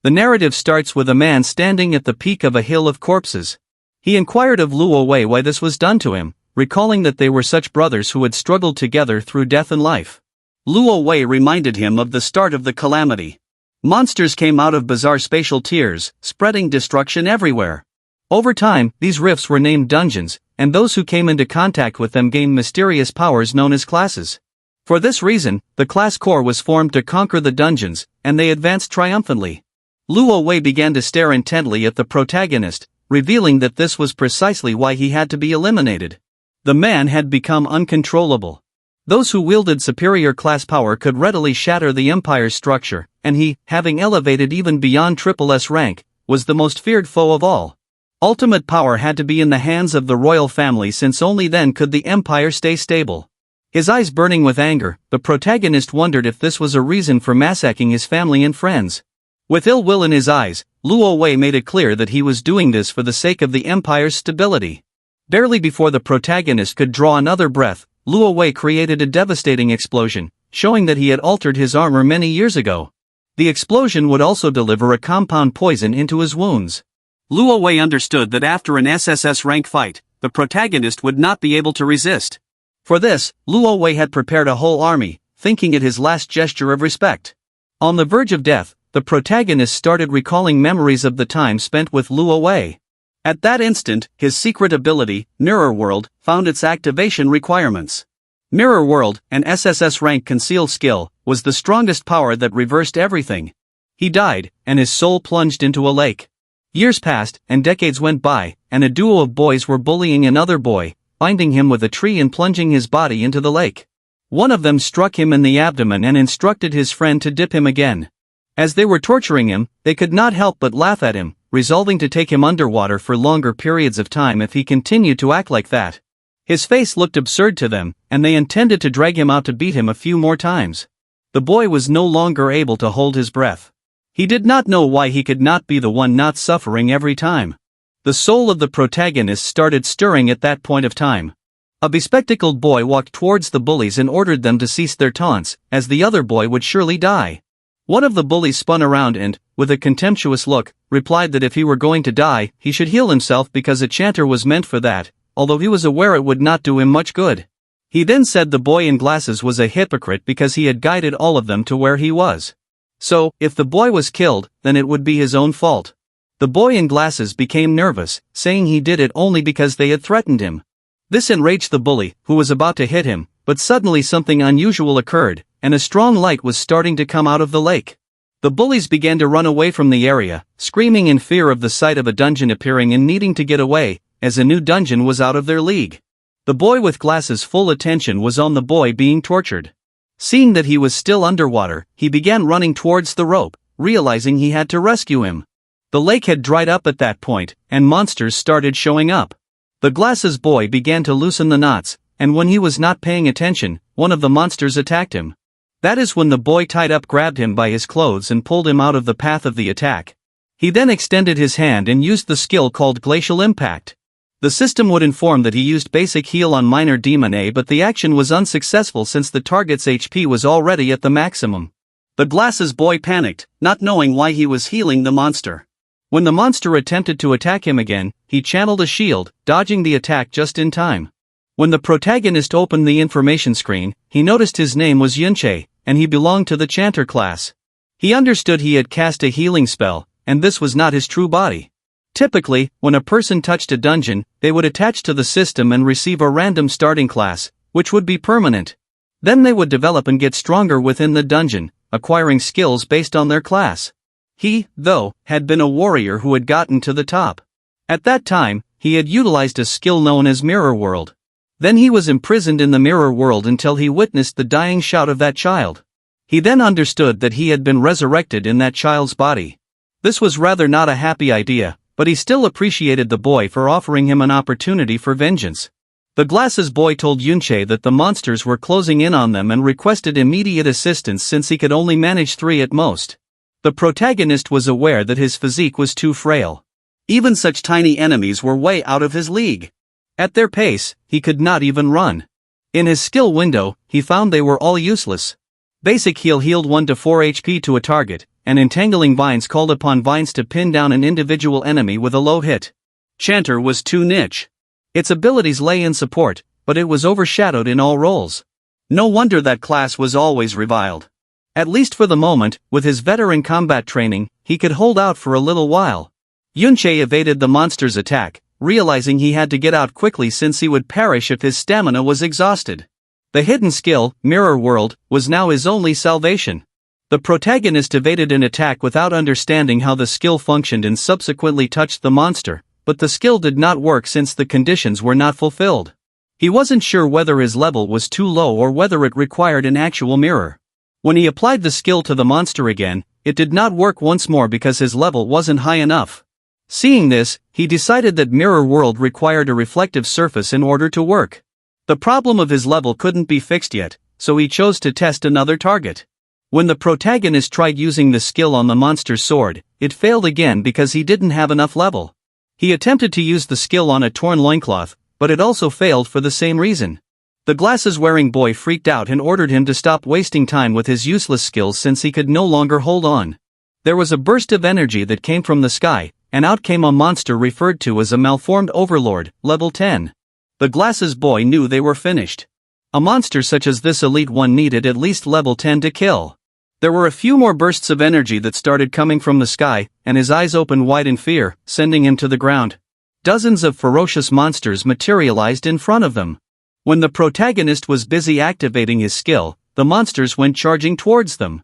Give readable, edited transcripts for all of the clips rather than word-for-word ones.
The narrative starts with a man standing at the peak of a hill of corpses. He inquired of Luo Wei why this was done to him, recalling that they were such brothers who had struggled together through death and life. Luo Wei reminded him of the start of the calamity. Monsters came out of bizarre spatial tiers, spreading destruction everywhere. Over time, these rifts were named dungeons, and those who came into contact with them gained mysterious powers known as classes. For this reason, the class core was formed to conquer the dungeons, and they advanced triumphantly. Luo Wei began to stare intently at the protagonist, revealing that this was precisely why he had to be eliminated. The man had become uncontrollable. Those who wielded superior class power could readily shatter the empire's structure, and he, having elevated even beyond Triple S rank, was the most feared foe of all. Ultimate power had to be in the hands of the royal family, since only then could the empire stay stable. His eyes burning with anger, the protagonist wondered if this was a reason for massacring his family and friends. With ill will in his eyes, Luo Wei made it clear that he was doing this for the sake of the empire's stability. Barely before the protagonist could draw another breath, Luo Wei created a devastating explosion, showing that he had altered his armor many years ago. The explosion would also deliver a compound poison into his wounds. Luo Wei understood that after an SSS rank fight, the protagonist would not be able to resist. For this, Luo Wei had prepared a whole army, thinking it his last gesture of respect. On the verge of death, the protagonist started recalling memories of the time spent with Luo Wei. At that instant, his secret ability, Mirror World, found its activation requirements. Mirror World, an SSS rank concealed skill, was the strongest power that reversed everything. He died, and his soul plunged into a lake. Years passed, and decades went by, and a duo of boys were bullying another boy, binding him with a tree and plunging his body into the lake. One of them struck him in the abdomen and instructed his friend to dip him again. As they were torturing him, they could not help but laugh at him, resolving to take him underwater for longer periods of time if he continued to act like that. His face looked absurd to them, and they intended to drag him out to beat him a few more times. The boy was no longer able to hold his breath. He did not know why he could not be the one not suffering every time. The soul of the protagonist started stirring at that point of time. A bespectacled boy walked towards the bullies and ordered them to cease their taunts, as the other boy would surely die. One of the bullies spun around and, with a contemptuous look, replied that if he were going to die, he should heal himself because a chanter was meant for that, although he was aware it would not do him much good. He then said the boy in glasses was a hypocrite because he had guided all of them to where he was. So, if the boy was killed, then it would be his own fault. The boy in glasses became nervous, saying he did it only because they had threatened him. This enraged the bully, who was about to hit him, but suddenly something unusual occurred, and a strong light was starting to come out of the lake. The bullies began to run away from the area, screaming in fear of the sight of a dungeon appearing and needing to get away, as a new dungeon was out of their league. The boy with glasses' full attention was on the boy being tortured. Seeing that he was still underwater, he began running towards the rope, realizing he had to rescue him. The lake had dried up at that point, and monsters started showing up. The glasses boy began to loosen the knots, and when he was not paying attention, one of the monsters attacked him. That is when the boy tied up grabbed him by his clothes and pulled him out of the path of the attack. He then extended his hand and used the skill called Glacial Impact. The system would inform that he used basic heal on minor demon A, but the action was unsuccessful since the target's HP was already at the maximum. The glasses boy panicked, not knowing why he was healing the monster. When the monster attempted to attack him again, he channeled a shield, dodging the attack just in time. When the protagonist opened the information screen, he noticed his name was Yunche, and he belonged to the Chanter class. He understood he had cast a healing spell, and this was not his true body. Typically, when a person touched a dungeon, they would attach to the system and receive a random starting class, which would be permanent. Then they would develop and get stronger within the dungeon, acquiring skills based on their class. He, though, had been a warrior who had gotten to the top. At that time, he had utilized a skill known as Mirror World. Then he was imprisoned in the Mirror World until he witnessed the dying shout of that child. He then understood that he had been resurrected in that child's body. This was rather not a happy idea, but he still appreciated the boy for offering him an opportunity for vengeance. The glasses boy told Yunche that the monsters were closing in on them and requested immediate assistance since he could only manage 3 at most. The protagonist was aware that his physique was too frail. Even such tiny enemies were way out of his league. At their pace, he could not even run. In his skill window, he found they were all useless. Basic heal healed 1 to 4 HP to a target, and entangling vines called upon vines to pin down an individual enemy with a low hit. Chanter was too niche. Its abilities lay in support, but it was overshadowed in all roles. No wonder that class was always reviled. At least for the moment, with his veteran combat training, he could hold out for a little while. Yunche evaded the monster's attack, realizing he had to get out quickly since he would perish if his stamina was exhausted. The hidden skill, Mirror World, was now his only salvation. The protagonist evaded an attack without understanding how the skill functioned and subsequently touched the monster, but the skill did not work since the conditions were not fulfilled. He wasn't sure whether his level was too low or whether it required an actual mirror. When he applied the skill to the monster again, it did not work once more because his level wasn't high enough. Seeing this, he decided that Mirror World required a reflective surface in order to work. The problem of his level couldn't be fixed yet, so he chose to test another target. When the protagonist tried using the skill on the monster's sword, it failed again because he didn't have enough level. He attempted to use the skill on a torn loincloth, but it also failed for the same reason. The glasses-wearing boy freaked out and ordered him to stop wasting time with his useless skills since he could no longer hold on. There was a burst of energy that came from the sky, and out came a monster referred to as a malformed overlord, level 10. The glasses boy knew they were finished. A monster such as this elite one needed at least level 10 to kill. There were a few more bursts of energy that started coming from the sky, and his eyes opened wide in fear, sending him to the ground. Dozens of ferocious monsters materialized in front of them. When the protagonist was busy activating his skill, the monsters went charging towards them.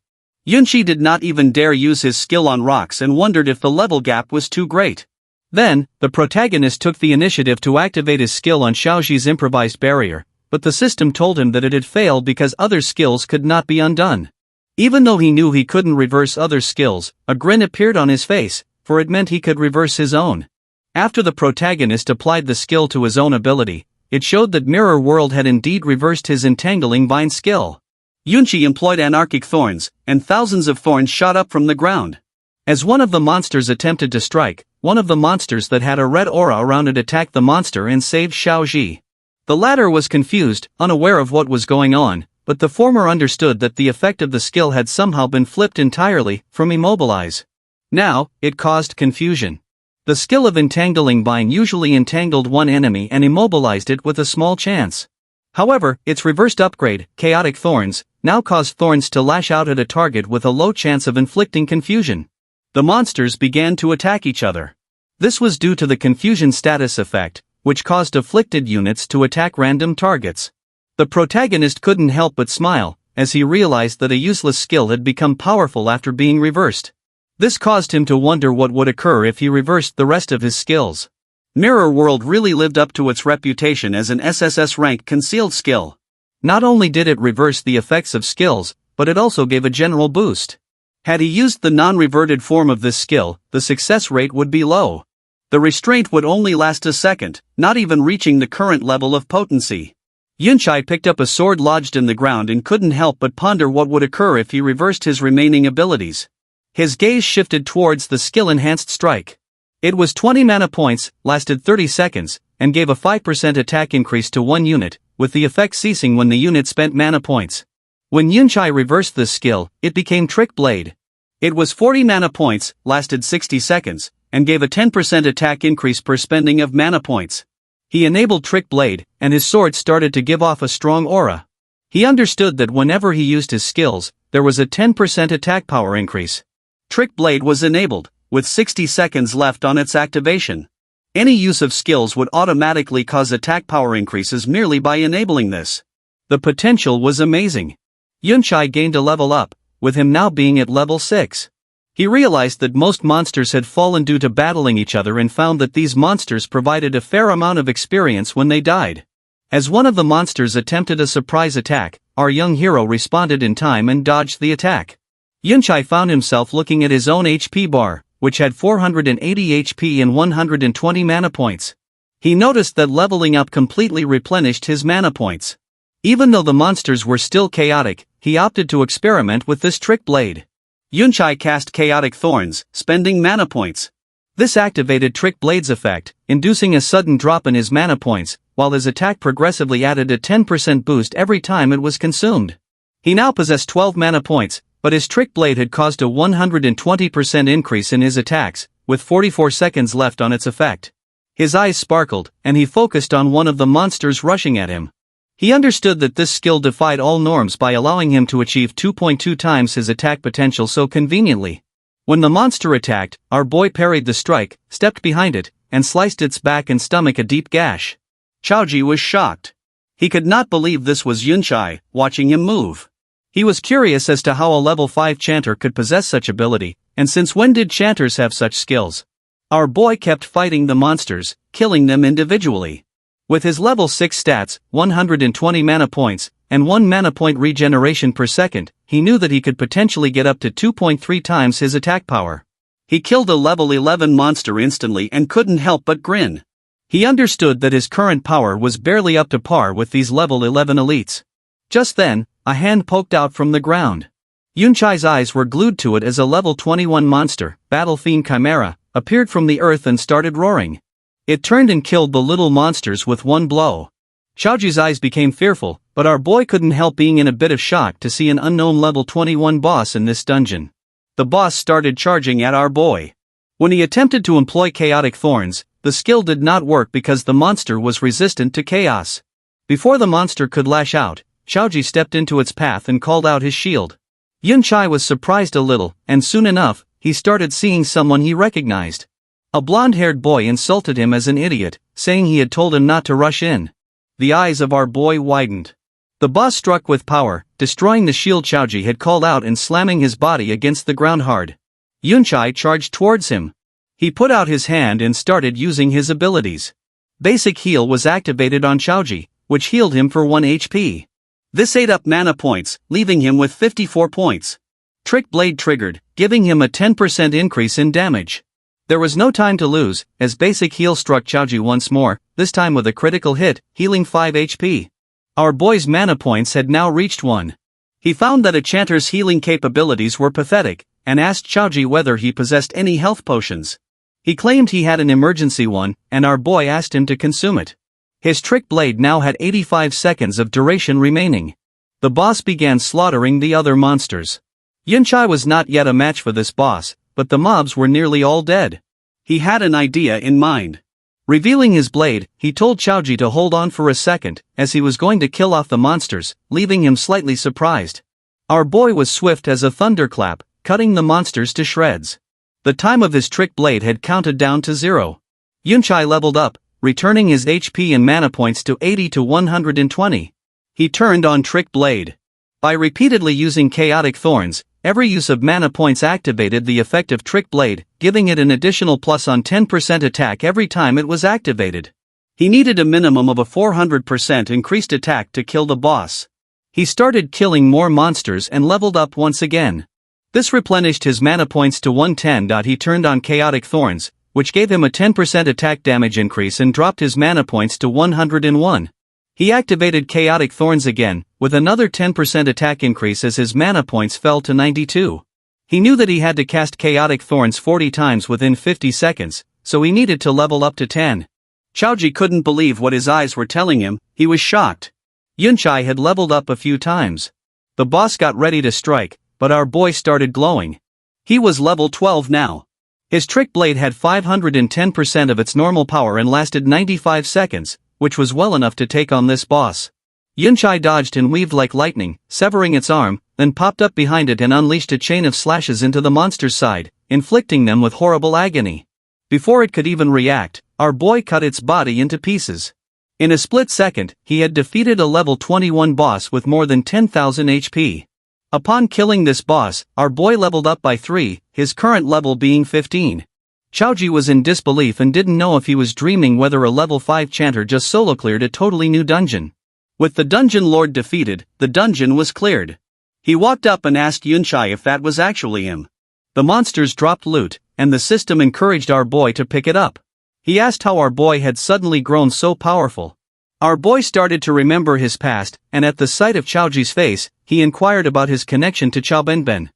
Yunchi did not even dare use his skill on rocks and wondered if the level gap was too great. Then, the protagonist took the initiative to activate his skill on Xiaoxi's improvised barrier, but the system told him that it had failed because other skills could not be undone. Even though he knew he couldn't reverse other skills, a grin appeared on his face, for it meant he could reverse his own. After the protagonist applied the skill to his own ability, it showed that Mirror World had indeed reversed his entangling vine skill. Yunchi employed anarchic thorns, and thousands of thorns shot up from the ground. As one of the monsters attempted to strike, one of the monsters that had a red aura around it attacked the monster and saved Xiaoxi. The latter was confused, unaware of what was going on, but the former understood that the effect of the skill had somehow been flipped entirely, from immobilize. Now, it caused confusion. The skill of entangling vine usually entangled one enemy and immobilized it with a small chance. However, its reversed upgrade, chaotic thorns, now caused thorns to lash out at a target with a low chance of inflicting confusion. The monsters began to attack each other. This was due to the confusion status effect, which caused afflicted units to attack random targets. The protagonist couldn't help but smile, as he realized that a useless skill had become powerful after being reversed. This caused him to wonder what would occur if he reversed the rest of his skills. Mirror World really lived up to its reputation as an SSS rank concealed skill. Not only did it reverse the effects of skills, but it also gave a general boost. Had he used the non-reverted form of this skill, the success rate would be low. The restraint would only last a second, not even reaching the current level of potency. Yunchi picked up a sword lodged in the ground and couldn't help but ponder what would occur if he reversed his remaining abilities. His gaze shifted towards the skill-enhanced strike. It was 20 mana points, lasted 30 seconds, and gave a 5% attack increase to one unit, with the effect ceasing when the unit spent mana points. When Yunchi reversed this skill, it became Trick Blade. It was 40 mana points, lasted 60 seconds, and gave a 10% attack increase per spending of mana points. He enabled Trick Blade, and his sword started to give off a strong aura. He understood that whenever he used his skills, there was a 10% attack power increase. Trick Blade was enabled, with 60 seconds left on its activation. Any use of skills would automatically cause attack power increases merely by enabling this. The potential was amazing. Yunchi gained a level up, with him now being at level 6. He realized that most monsters had fallen due to battling each other and found that these monsters provided a fair amount of experience when they died. As one of the monsters attempted a surprise attack, our young hero responded in time and dodged the attack. Yunchi found himself looking at his own HP bar, which had 480 HP and 120 mana points. He noticed that leveling up completely replenished his mana points. Even though the monsters were still chaotic, he opted to experiment with this Trick Blade. Yunchi cast Chaotic Thorns, spending mana points. This activated Trick Blade's effect, inducing a sudden drop in his mana points, while his attack progressively added a 10% boost every time it was consumed. He now possessed 12 mana points, but his trick blade had caused a 120% increase in his attacks, with 44 seconds left on its effect. His eyes sparkled, and he focused on one of the monsters rushing at him. He understood that this skill defied all norms by allowing him to achieve 2.2 times his attack potential so conveniently. When the monster attacked, our boy parried the strike, stepped behind it, and sliced its back and stomach a deep gash. Chaoji was shocked. He could not believe this was Yunchai, watching him move. He was curious as to how a level 5 chanter could possess such ability, and since when did chanters have such skills? Our boy kept fighting the monsters, killing them individually. With his level 6 stats, 120 mana points, and 1 mana point regeneration per second, he knew that he could potentially get up to 2.3 times his attack power. He killed a level 11 monster instantly and couldn't help but grin. He understood that his current power was barely up to par with these level 11 elites. Just then, a hand poked out from the ground. Yunchai's eyes were glued to it as a level 21 monster, Battle Fiend Chimera, appeared from the earth and started roaring. It turned and killed the little monsters with one blow. Chaoji's eyes became fearful, but our boy couldn't help being in a bit of shock to see an unknown level 21 boss in this dungeon. The boss started charging at our boy. When he attempted to employ Chaotic Thorns, the skill did not work because the monster was resistant to chaos. Before the monster could lash out, Chaoji stepped into its path and called out his shield. Yunchai was surprised a little, and soon enough, he started seeing someone he recognized. A blonde-haired boy insulted him as an idiot, saying he had told him not to rush in. The eyes of our boy widened. The boss struck with power, destroying the shield Chaoji had called out and slamming his body against the ground hard. Yunchai charged towards him. He put out his hand and started using his abilities. Basic Heal was activated on Chaoji, which healed him for 1 HP. This ate up mana points, leaving him with 54 points. Trick Blade triggered, giving him a 10% increase in damage. There was no time to lose, as Basic Heal struck Chaoji once more, this time with a critical hit, healing 5 HP. Our boy's mana points had now reached 1. He found that a chanter's healing capabilities were pathetic, and asked Chaoji whether he possessed any health potions. He claimed he had an emergency one, and our boy asked him to consume it. His Trick Blade now had 85 seconds of duration remaining. The boss began slaughtering the other monsters. Yunchai was not yet a match for this boss, but the mobs were nearly all dead. He had an idea in mind. Revealing his blade, he told Chaoji to hold on for a second, as he was going to kill off the monsters, leaving him slightly surprised. Our boy was swift as a thunderclap, cutting the monsters to shreds. The time of his Trick Blade had counted down to 0. Yunchai leveled up, returning his HP and mana points to 80 to 120. He turned on Trick Blade. By repeatedly using Chaotic Thorns, every use of mana points activated the effect of Trick Blade, giving it an additional plus on 10% attack every time it was activated. He needed a minimum of a 400% increased attack to kill the boss. He started killing more monsters and leveled up once again. This replenished his mana points to 110. He turned on Chaotic Thorns, which gave him a 10% attack damage increase and dropped his mana points to 101. He activated Chaotic Thorns again, with another 10% attack increase as his mana points fell to 92. He knew that he had to cast Chaotic Thorns 40 times within 50 seconds, so he needed to level up to 10. Chaoji couldn't believe what his eyes were telling him, he was shocked. Yunchai had leveled up a few times. The boss got ready to strike, but our boy started glowing. He was level 12 now. His Trick Blade had 510% of its normal power and lasted 95 seconds, which was well enough to take on this boss. Yunchai dodged and weaved like lightning, severing its arm, then popped up behind it and unleashed a chain of slashes into the monster's side, inflicting them with horrible agony. Before it could even react, our boy cut its body into pieces. In a split second, he had defeated a level 21 boss with more than 10,000 HP. Upon killing this boss, our boy leveled up by 3, his current level being 15. Chaoji was in disbelief and didn't know if he was dreaming whether a level 5 chanter just solo cleared a totally new dungeon. With the dungeon lord defeated, the dungeon was cleared. He walked up and asked Yunchai if that was actually him. The monsters dropped loot, and the system encouraged our boy to pick it up. He asked how our boy had suddenly grown so powerful. Our boy started to remember his past, and at the sight of Chaoji's face, he inquired about his connection to Chao Benben.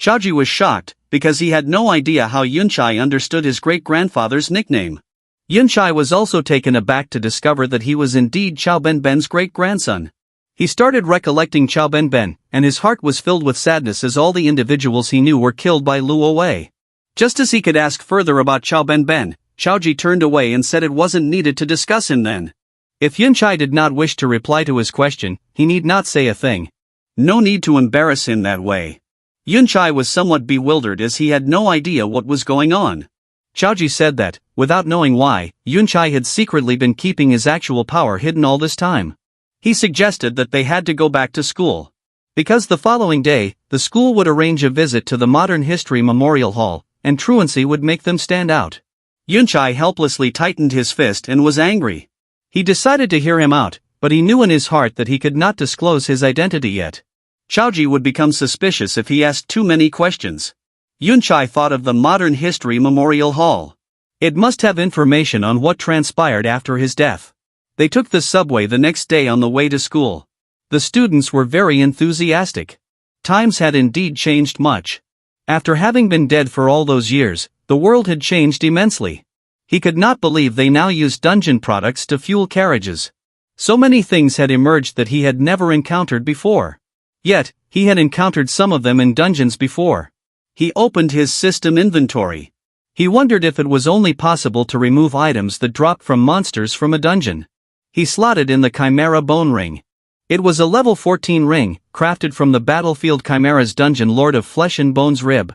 Chaoji was shocked, because he had no idea how Yunchai understood his great-grandfather's nickname. Yunchai was also taken aback to discover that he was indeed Chao Benben's great-grandson. He started recollecting Chao Ben, and his heart was filled with sadness as all the individuals he knew were killed by Luo Wei. Just as he could ask further about Chao Ben, Chao Ji turned away and said it wasn't needed to discuss him then. If Yun Chai did not wish to reply to his question, he need not say a thing. No need to embarrass him that way. Yun Chai was somewhat bewildered as he had no idea what was going on. Chao Ji said that, without knowing why, Yun Chai had secretly been keeping his actual power hidden all this time. He suggested that they had to go back to school. Because the following day, the school would arrange a visit to the Modern History Memorial Hall, and truancy would make them stand out. Yun Chai helplessly tightened his fist and was angry. He decided to hear him out, but he knew in his heart that he could not disclose his identity yet. Chao Ji would become suspicious if he asked too many questions. Yun Chai thought of the Modern History Memorial Hall. It must have information on what transpired after his death. They took the subway the next day on the way to school. The students were very enthusiastic. Times had indeed changed much. After having been dead for all those years, the world had changed immensely. He could not believe they now used dungeon products to fuel carriages. So many things had emerged that he had never encountered before. Yet, he had encountered some of them in dungeons before. He opened his system inventory. He wondered if it was only possible to remove items that dropped from monsters from a dungeon. He slotted in the Chimera bone ring. It was a level 14 ring, crafted from the battlefield Chimera's dungeon lord of flesh and bones rib.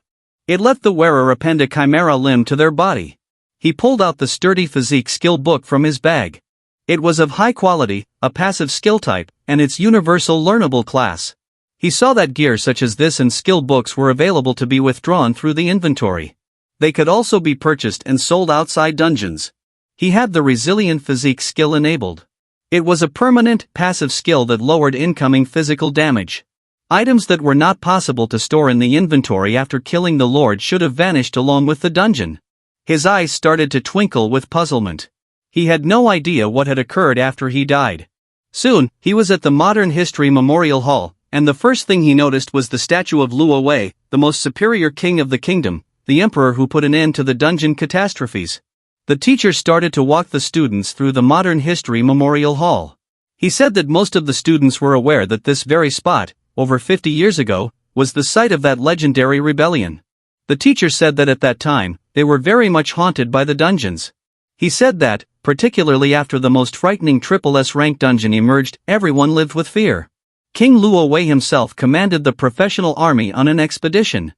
It let the wearer append a Chimera limb to their body. He pulled out the sturdy physique skill book from his bag. It was of high quality, a passive skill type, and its universal learnable class. He saw that gear such as this and skill books were available to be withdrawn through the inventory. They could also be purchased and sold outside dungeons. He had the resilient physique skill enabled. It was a permanent, passive skill that lowered incoming physical damage. Items that were not possible to store in the inventory after killing the lord should have vanished along with the dungeon. His eyes started to twinkle with puzzlement. He had no idea what had occurred after he died. Soon, he was at the Modern History Memorial Hall, and the first thing he noticed was the statue of Luo Wei, the most superior king of the kingdom, the emperor who put an end to the dungeon catastrophes. The teacher started to walk the students through the Modern History Memorial Hall. He said that most of the students were aware that this very spot, over 50 years ago, was the site of that legendary rebellion. The teacher said that at that time, they were very much haunted by the dungeons. He said that, particularly after the most frightening S rank dungeon emerged, everyone lived with fear. King Luo Wei himself commanded the professional army on an expedition.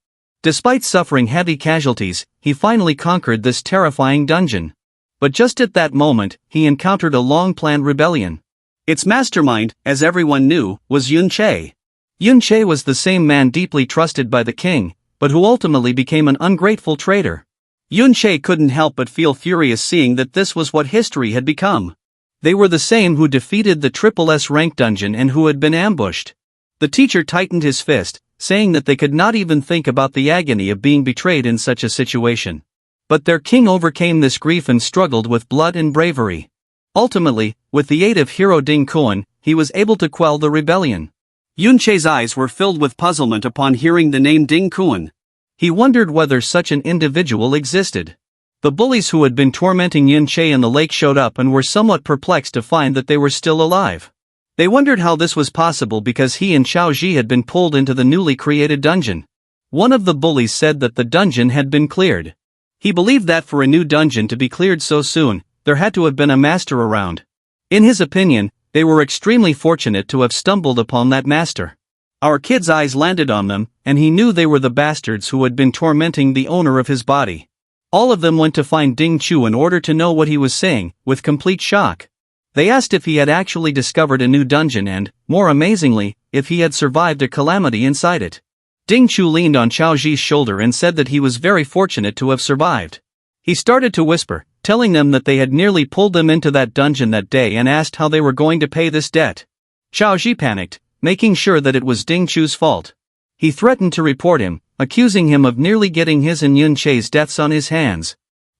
Despite suffering heavy casualties, he finally conquered this terrifying dungeon. But just at that moment, he encountered a long-planned rebellion. Its mastermind, as everyone knew, was Yun Chai. Yun Chai was the same man deeply trusted by the king, but who ultimately became an ungrateful traitor. Yun Chai couldn't help but feel furious seeing that this was what history had become. They were the same who defeated the S rank dungeon and who had been ambushed. The teacher tightened his fist, saying that they could not even think about the agony of being betrayed in such a situation. But their king overcame this grief and struggled with blood and bravery. Ultimately, with the aid of hero Ding Kuan, he was able to quell the rebellion. Yun Chai's eyes were filled with puzzlement upon hearing the name Ding Kuan. He wondered whether such an individual existed. The bullies who had been tormenting Yun Chai in the lake showed up and were somewhat perplexed to find that they were still alive. They wondered how this was possible because he and Chao Ji had been pulled into the newly created dungeon. One of the bullies said that the dungeon had been cleared. He believed that for a new dungeon to be cleared so soon, there had to have been a master around. In his opinion, they were extremely fortunate to have stumbled upon that master. Our kid's eyes landed on them, and he knew they were the bastards who had been tormenting the owner of his body. All of them went to find Ding Chu in order to know what he was saying, with complete shock. They asked if he had actually discovered a new dungeon and, more amazingly, if he had survived a calamity inside it. Ding Chu leaned on Chao Ji's shoulder and said that he was very fortunate to have survived. He started to whisper, telling them that they had nearly pulled them into that dungeon that day and asked how they were going to pay this debt. Chao Ji panicked, making sure that it was Ding Chu's fault. He threatened to report him, accusing him of nearly getting his and Yun Chai's deaths on his hands.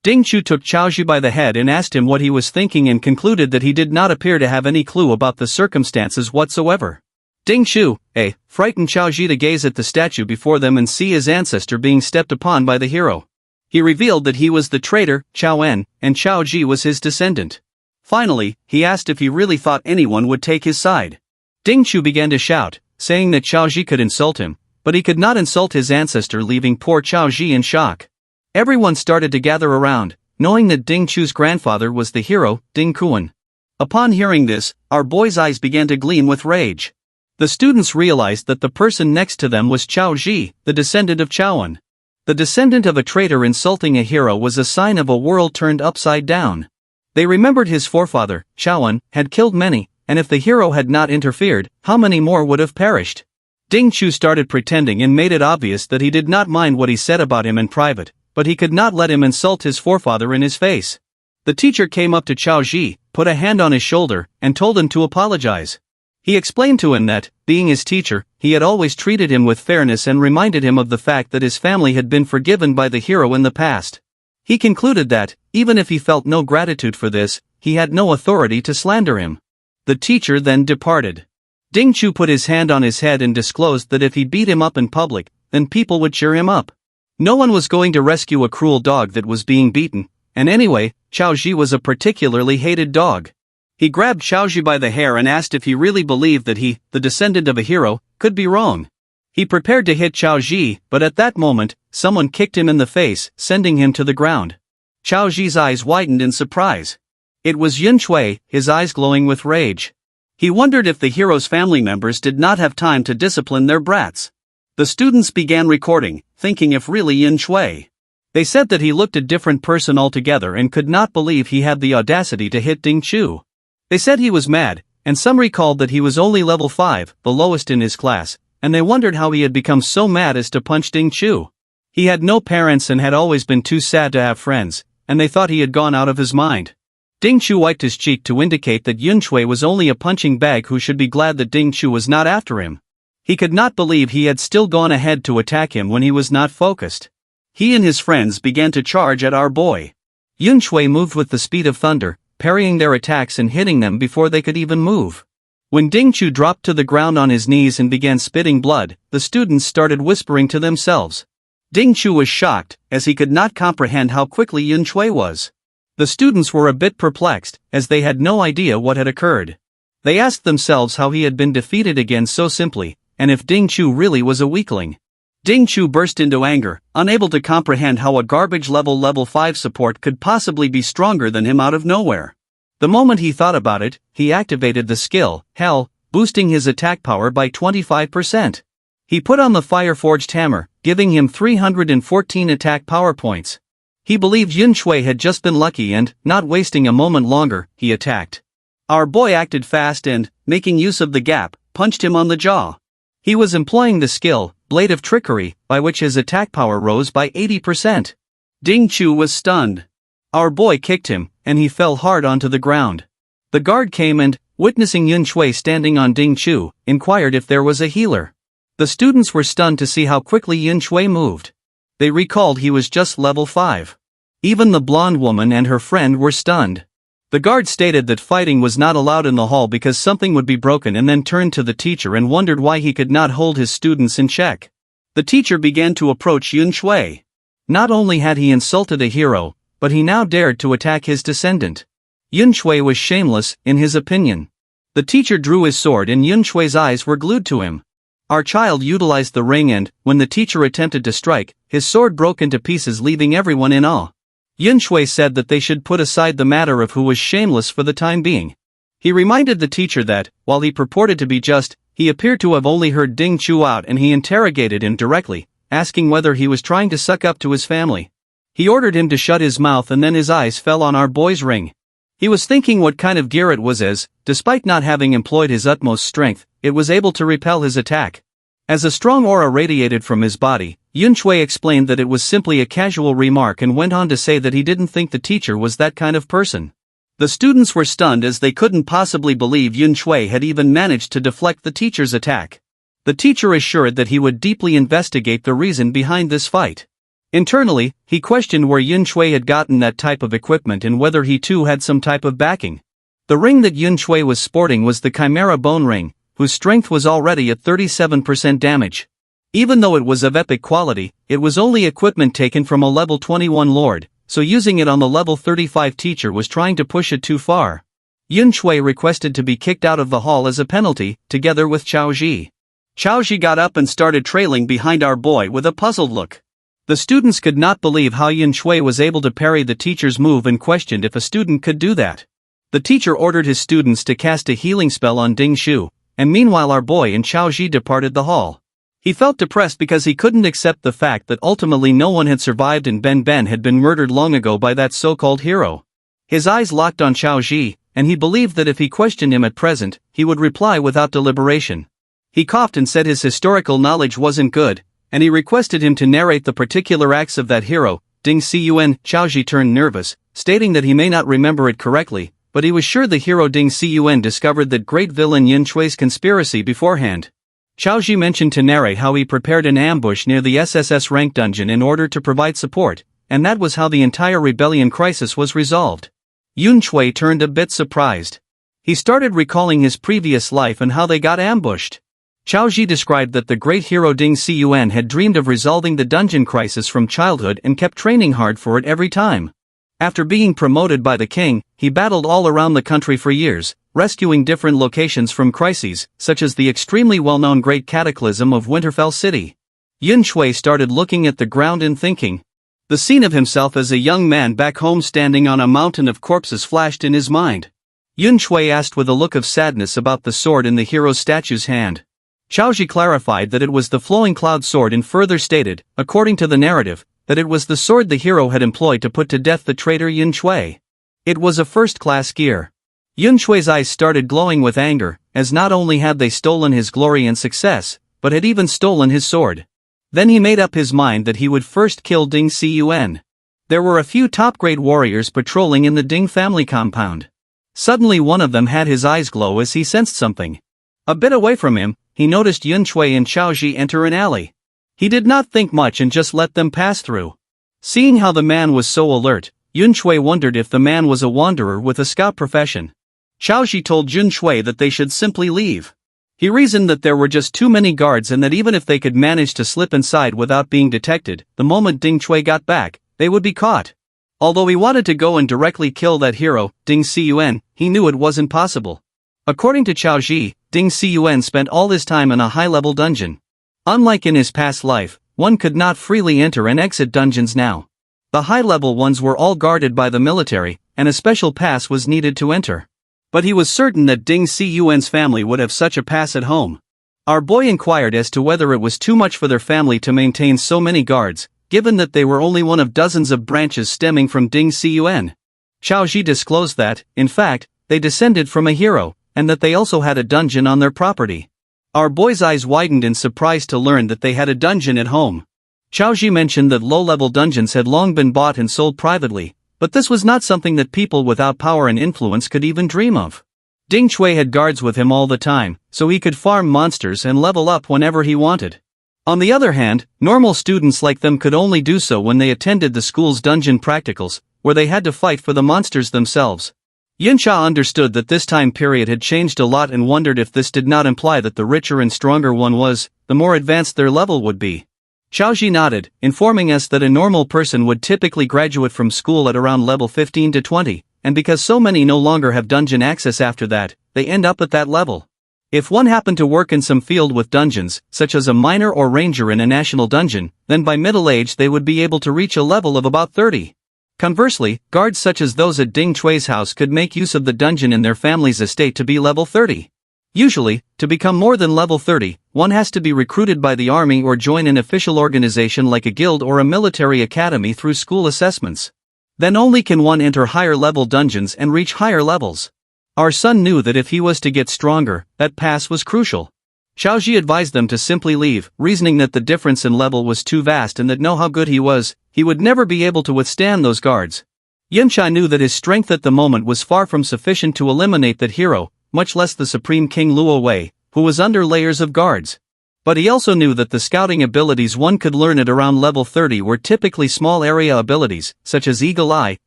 Ding Chu took Chao Ji by the head and asked him what he was thinking and concluded that he did not appear to have any clue about the circumstances whatsoever. Ding Chu, frightened Chao Ji to gaze at the statue before them and see his ancestor being stepped upon by the hero. He revealed that he was the traitor, Chao En, and Chao Ji was his descendant. Finally, he asked if he really thought anyone would take his side. Ding Chu began to shout, saying that Xiao Ji could insult him, but he could not insult his ancestor, leaving poor Xiao Ji in shock. Everyone started to gather around, knowing that Ding Chu's grandfather was the hero, Ding Kuan. Upon hearing this, our boy's eyes began to gleam with rage. The students realized that the person next to them was Xiao Ji, the descendant of Chaoan. The descendant of a traitor insulting a hero was a sign of a world turned upside down. They remembered his forefather, Chaoan, had killed many, and if the hero had not interfered, how many more would have perished? Ding Chu started pretending and made it obvious that he did not mind what he said about him in private, but he could not let him insult his forefather in his face. The teacher came up to Xiao Ji, put a hand on his shoulder, and told him to apologize. He explained to him that, being his teacher, he had always treated him with fairness and reminded him of the fact that his family had been forgiven by the hero in the past. He concluded that, even if he felt no gratitude for this, he had no authority to slander him. The teacher then departed. Ding Chu put his hand on his head and disclosed that if he beat him up in public, then people would cheer him up. No one was going to rescue a cruel dog that was being beaten, and anyway, Xiao Ji was a particularly hated dog. He grabbed Xiao Ji by the hair and asked if he really believed that he, the descendant of a hero, could be wrong. He prepared to hit Xiao Ji, but at that moment, someone kicked him in the face, sending him to the ground. Xiao Ji's eyes widened in surprise. It was Yun Shui, his eyes glowing with rage. He wondered if the hero's family members did not have time to discipline their brats. The students began recording, thinking if really Yun Shui. They said that he looked a different person altogether and could not believe he had the audacity to hit Ding Chu. They said he was mad, and some recalled that he was only level 5, the lowest in his class, and they wondered how he had become so mad as to punch Ding Chu. He had no parents and had always been too sad to have friends, and they thought he had gone out of his mind. Ding Chu wiped his cheek to indicate that Yun Shui was only a punching bag who should be glad that Ding Chu was not after him. He could not believe he had still gone ahead to attack him when he was not focused. He and his friends began to charge at our boy. Yun Shui moved with the speed of thunder, parrying their attacks and hitting them before they could even move. When Ding Chu dropped to the ground on his knees and began spitting blood, the students started whispering to themselves. Ding Chu was shocked, as he could not comprehend how quickly Yun Shui was. The students were a bit perplexed, as they had no idea what had occurred. They asked themselves how he had been defeated again so simply, and if Ding Chu really was a weakling. Ding Chu burst into anger, unable to comprehend how a garbage level 5 support could possibly be stronger than him out of nowhere. The moment he thought about it, he activated the skill, Hell, boosting his attack power by 25%. He put on the fire-forged hammer, giving him 314 attack power points. He believed Yun Shui had just been lucky and, not wasting a moment longer, he attacked. Our boy acted fast and, making use of the gap, punched him on the jaw. He was employing the skill, Blade of Trickery, by which his attack power rose by 80%. Ding Chu was stunned. Our boy kicked him, and he fell hard onto the ground. The guard came and, witnessing Yun Shui standing on Ding Chu, inquired if there was a healer. The students were stunned to see how quickly Yun Shui moved. They recalled he was just level 5. Even the blonde woman and her friend were stunned. The guard stated that fighting was not allowed in the hall because something would be broken, and then turned to the teacher and wondered why he could not hold his students in check. The teacher began to approach Yun Shui. Not only had he insulted a hero, but he now dared to attack his descendant. Yun Shui was shameless, in his opinion. The teacher drew his sword and Yun Shui's eyes were glued to him. Our child utilized the ring and, when the teacher attempted to strike, his sword broke into pieces, leaving everyone in awe. Yun Shui said that they should put aside the matter of who was shameless for the time being. He reminded the teacher that, while he purported to be just, he appeared to have only heard Ding Chu out, and he interrogated him directly, asking whether he was trying to suck up to his family. He ordered him to shut his mouth, and then his eyes fell on our boy's ring. He was thinking what kind of gear it was, as, despite not having employed his utmost strength, it was able to repel his attack. As a strong aura radiated from his body, Yun Shui explained that it was simply a casual remark and went on to say that he didn't think the teacher was that kind of person. The students were stunned, as they couldn't possibly believe Yun Shui had even managed to deflect the teacher's attack. The teacher assured that he would deeply investigate the reason behind this fight. Internally, he questioned where Yun Shui had gotten that type of equipment and whether he too had some type of backing. The ring that Yun Shui was sporting was the Chimera Bone Ring, whose strength was already at 37% damage. Even though it was of epic quality, it was only equipment taken from a level 21 lord, so using it on the level 35 teacher was trying to push it too far. Yun Shui requested to be kicked out of the hall as a penalty, together with Chao Ji. Chao Ji got up and started trailing behind our boy with a puzzled look. The students could not believe how Yun Shui was able to parry the teacher's move and questioned if a student could do that. The teacher ordered his students to cast a healing spell on Ding Shu, and meanwhile our boy and Chao Ji departed the hall. He felt depressed because he couldn't accept the fact that ultimately no one had survived and Ben had been murdered long ago by that so-called hero. His eyes locked on Chao Ji, and he believed that if he questioned him at present, he would reply without deliberation. He coughed and said his historical knowledge wasn't good, and he requested him to narrate the particular acts of that hero, Ding Cun. Chao Ji turned nervous, stating that he may not remember it correctly, but he was sure the hero Ding Cun discovered that great villain Yun Shui's conspiracy beforehand. Chao Ji mentioned to narrate how he prepared an ambush near the SSS rank dungeon in order to provide support, and that was how the entire rebellion crisis was resolved. Yun Shui turned a bit surprised. He started recalling his previous life and how they got ambushed. Chao Ji described that the great hero Ding Cun had dreamed of resolving the dungeon crisis from childhood and kept training hard for it every time. After being promoted by the king, he battled all around the country for years, rescuing different locations from crises, such as the extremely well-known Great Cataclysm of Winterfell City. Yun Shui started looking at the ground and thinking. The scene of himself as a young man back home standing on a mountain of corpses flashed in his mind. Yun Shui asked with a look of sadness about the sword in the hero's statue's hand. Chao Ji clarified that it was the flowing cloud sword and further stated, according to the narrative, that it was the sword the hero had employed to put to death the traitor Yun Shui. It was a first-class gear. Yun Shui's eyes started glowing with anger, as not only had they stolen his glory and success, but had even stolen his sword. Then he made up his mind that he would first kill Ding Cun. There were a few top-grade warriors patrolling in the Ding family compound. Suddenly one of them had his eyes glow as he sensed something. A bit away from him, he noticed Yun Shui and Chao Ji enter an alley. He did not think much and just let them pass through. Seeing how the man was so alert, Yun Shui wondered if the man was a wanderer with a scout profession. Chao Ji told Yun Shui that they should simply leave. He reasoned that there were just too many guards and that even if they could manage to slip inside without being detected, the moment Ding Shui got back, they would be caught. Although he wanted to go and directly kill that hero, Ding Cun, he knew it wasn't possible. According to Chao Ji, Ding Cun spent all his time in a high-level dungeon. Unlike in his past life, one could not freely enter and exit dungeons now. The high-level ones were all guarded by the military, and a special pass was needed to enter. But he was certain that Ding Cun's family would have such a pass at home. Our boy inquired as to whether it was too much for their family to maintain so many guards, given that they were only one of dozens of branches stemming from Ding Cun. Chao Ji disclosed that, in fact, they descended from a hero, and that they also had a dungeon on their property. Our boy's eyes widened in surprise to learn that they had a dungeon at home. Chao Ji mentioned that low-level dungeons had long been bought and sold privately, but this was not something that people without power and influence could even dream of. Ding Shui had guards with him all the time, so he could farm monsters and level up whenever he wanted. On the other hand, normal students like them could only do so when they attended the school's dungeon practicals, where they had to fight for the monsters themselves. Yun Sha understood that this time period had changed a lot and wondered if this did not imply that the richer and stronger one was, the more advanced their level would be. Chao Ji nodded, informing us that a normal person would typically graduate from school at around level 15 to 20, and because so many no longer have dungeon access after that, they end up at that level. If one happened to work in some field with dungeons, such as a miner or ranger in a national dungeon, then by middle age they would be able to reach a level of about 30. Conversely, guards such as those at Ding Shui's house could make use of the dungeon in their family's estate to be level 30. Usually, to become more than level 30, one has to be recruited by the army or join an official organization like a guild or a military academy through school assessments. Then only can one enter higher level dungeons and reach higher levels. Our son knew that if he was to get stronger, that pass was crucial. Chao Ji advised them to simply leave, reasoning that the difference in level was too vast and that no how good he was, he would never be able to withstand those guards. Yun Sha knew that his strength at the moment was far from sufficient to eliminate that hero, much less the Supreme King Luo Wei, who was under layers of guards. But he also knew that the scouting abilities one could learn at around level 30 were typically small area abilities, such as Eagle Eye,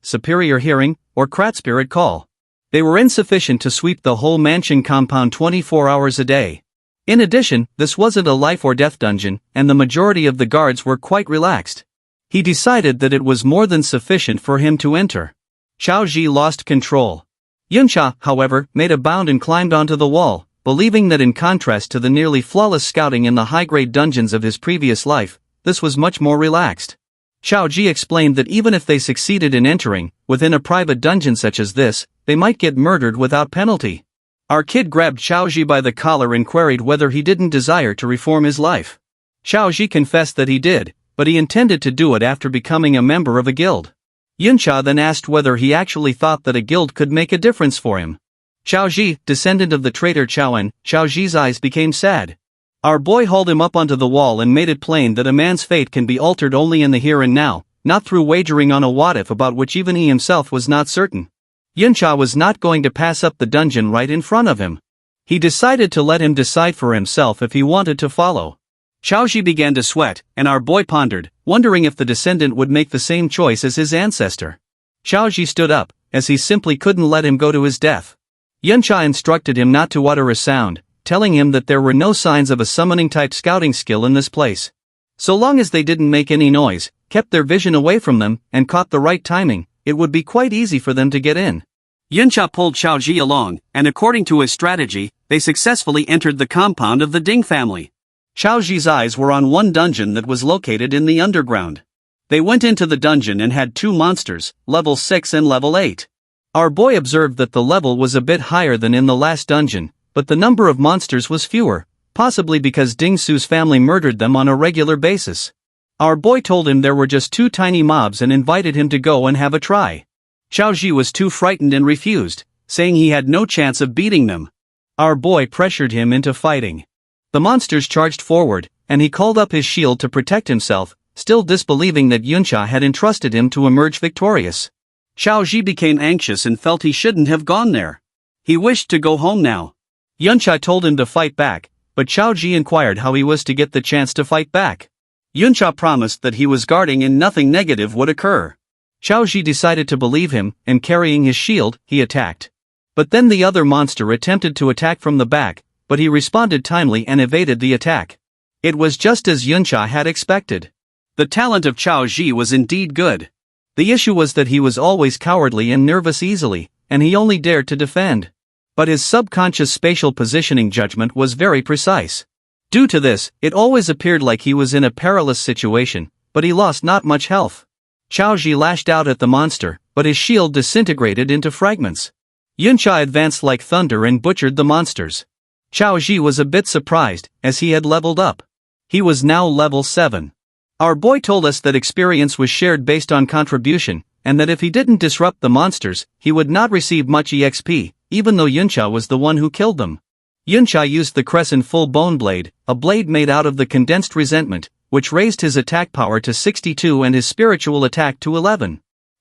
Superior Hearing, or Krat Spirit Call. They were insufficient to sweep the whole mansion compound 24 hours a day. In addition, this wasn't a life or death dungeon, and the majority of the guards were quite relaxed. He decided that it was more than sufficient for him to enter. Chao Ji lost control. Yuncha, however, made a bound and climbed onto the wall, believing that in contrast to the nearly flawless scouting in the high-grade dungeons of his previous life, this was much more relaxed. Xiaoji explained that even if they succeeded in entering, within a private dungeon such as this, they might get murdered without penalty. Our kid grabbed Xiaoji by the collar and queried whether he didn't desire to reform his life. Xiaoji confessed that he did, but he intended to do it after becoming a member of a guild. Yuncha then asked whether he actually thought that a guild could make a difference for him. Xiaoji, descendant of the traitor Qiaoan, Xiaoji's eyes became sad. Our boy hauled him up onto the wall and made it plain that a man's fate can be altered only in the here and now, not through wagering on a what-if about which even he himself was not certain. Yuncha was not going to pass up the dungeon right in front of him. He decided to let him decide for himself if he wanted to follow. Xiaoji began to sweat, and our boy pondered, wondering if the descendant would make the same choice as his ancestor. Xiaoji stood up, as he simply couldn't let him go to his death. Yuncha instructed him not to utter a sound, telling him that there were no signs of a summoning-type scouting skill in this place. So long as they didn't make any noise, kept their vision away from them, and caught the right timing, it would be quite easy for them to get in. Yuncha pulled Xiaoji along, and according to his strategy, they successfully entered the compound of the Ding family. Xiaoji's eyes were on one dungeon that was located in the underground. They went into the dungeon and had two monsters, level 6 and level 8. Our boy observed that the level was a bit higher than in the last dungeon, but the number of monsters was fewer, possibly because Ding Su's family murdered them on a regular basis. Our boy told him there were just two tiny mobs and invited him to go and have a try. Xiaoji was too frightened and refused, saying he had no chance of beating them. Our boy pressured him into fighting. The monsters charged forward, and he called up his shield to protect himself, still disbelieving that Yuncha had entrusted him to emerge victorious. Xiaoji became anxious and felt he shouldn't have gone there. He wished to go home now. Yuncha told him to fight back, but Xiaoji inquired how he was to get the chance to fight back. Yuncha promised that he was guarding and nothing negative would occur. Xiaoji decided to believe him, and carrying his shield, he attacked. But then the other monster attempted to attack from the back, but he responded timely and evaded the attack. It was just as Yuncha had expected. The talent of Xiaoji was indeed good. The issue was that he was always cowardly and nervous easily, and he only dared to defend. But his subconscious spatial positioning judgment was very precise. Due to this, it always appeared like he was in a perilous situation, but he lost not much health. Xiaoji lashed out at the monster, but his shield disintegrated into fragments. Yuncha advanced like thunder and butchered the monsters. Xiaoji was a bit surprised, as he had leveled up. He was now level 7. Our boy told us that experience was shared based on contribution, and that if he didn't disrupt the monsters, he would not receive much EXP, even though Yuncha was the one who killed them. Yuncha used the Crescent Full Bone Blade, a blade made out of the condensed resentment, which raised his attack power to 62 and his spiritual attack to 11.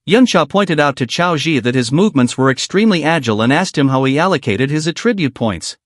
Yuncha pointed out to Xiaoji that his movements were extremely agile and asked him how he allocated his attribute points.